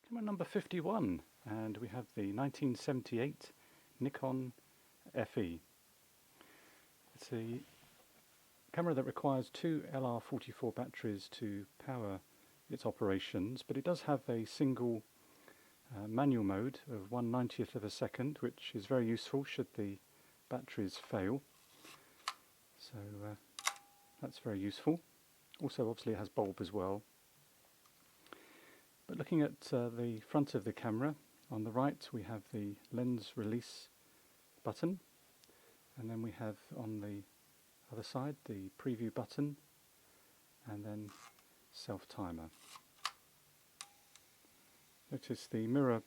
Camera number 51, and we have the 1978 Nikon FE. It's a camera that requires two LR44 batteries to power its operations, but it does have a single manual mode of 1/90th of a second, which is very useful should the batteries fail. So that's very useful. Also, obviously, it has bulb as well. But looking at the front of the camera, on the right we have the lens release button, and then we have on the other side the preview button, and then self timer. Notice the mirror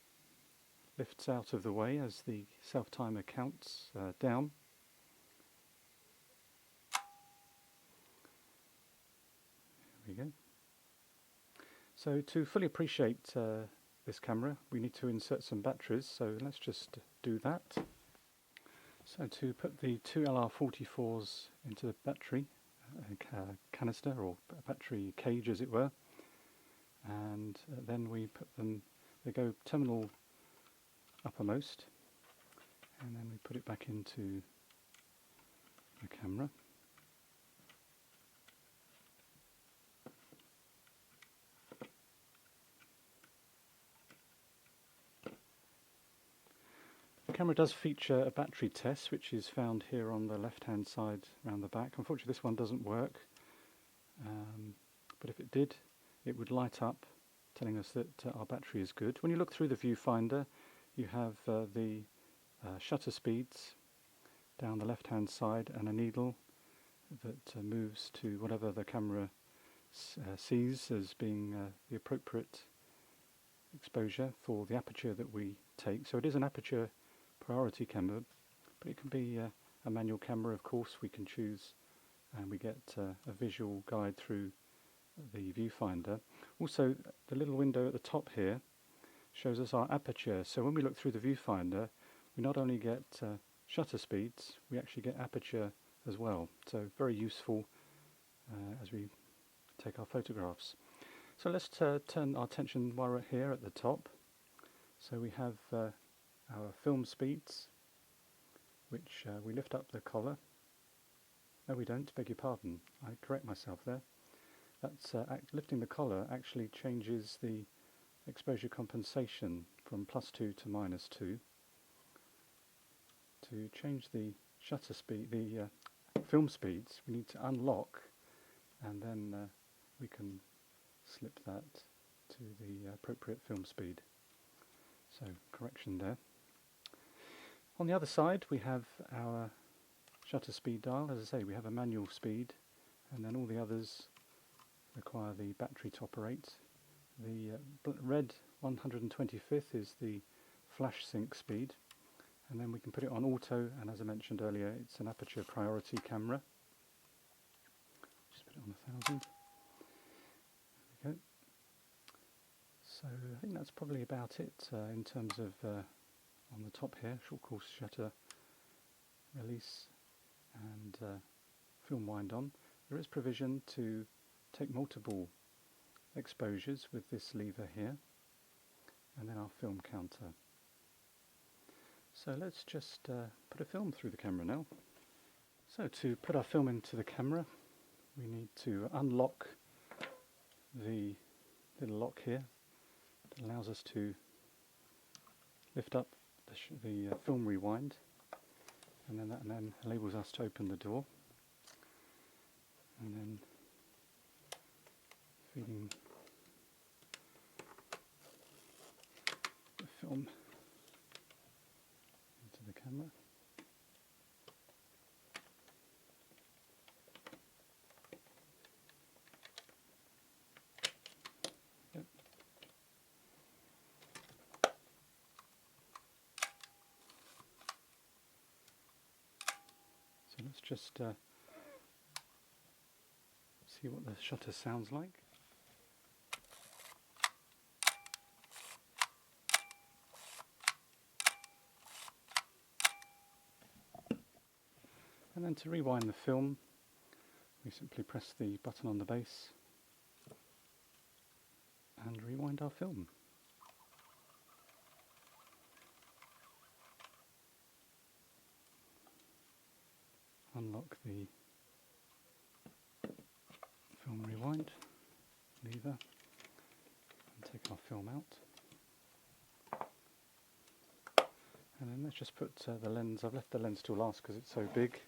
lifts out of the way as the self timer counts down. There we go. So to fully appreciate this camera, we need to insert some batteries, so let's just do that. So to put the two LR44s into the battery canister, or battery cage as it were, and then we put them, they go terminal uppermost, and then we put it back into the camera. The camera does feature a battery test, which is found here on the left hand side around the back. Unfortunately this one doesn't work, but if it did, it would light up telling us that our battery is good. When you look through the viewfinder, you have the shutter speeds down the left hand side and a needle that moves to whatever the camera sees as being the appropriate exposure for the aperture that we take. So it is an aperture priority camera, but it can be a manual camera, of course. We can choose, and we get a visual guide through the viewfinder. Also, the little window at the top here shows us our aperture. So when we look through the viewfinder, we not only get shutter speeds, we actually get aperture as well. So very useful as we take our photographs. So let's turn our attention while we're here at the top. So we have our film speeds, which we lift up the collar. No, we don't, beg your pardon. I correct myself there. That's lifting the collar actually changes the exposure compensation from +2 to -2. To change the shutter speed, the film speeds, we need to unlock, and then we can slip that to the appropriate film speed. So correction there. On the other side we have our shutter speed dial. As I say, we have a manual speed, and then all the others require the battery to operate. The red 125th is the flash sync speed, and then we can put it on auto, and as I mentioned earlier, it's an aperture priority camera. Just put it on 1000. There we go. So I think that's probably about it in terms of on the top here, short course shutter release and film wind on. There is provision to take multiple exposures with this lever here, and then our film counter. So let's just put a film through the camera now. So to put our film into the camera, we need to unlock the little lock here that allows us to lift up the film rewind, and then that enables us to open the door, and then feeding the film into the camera. Yep. So let's just see what the shutter sounds like. And then to rewind the film, we simply press the button on the base and rewind our film. unlock the film rewind lever and take our film out. And then let's just put the lens. I've left the lens till last because it's so big.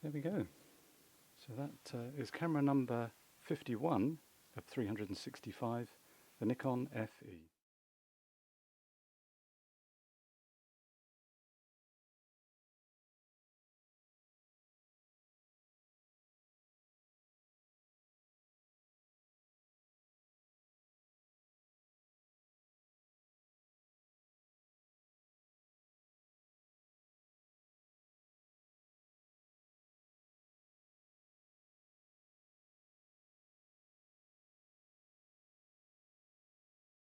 There we go. So that is camera number 51 of 365, the Nikon FE.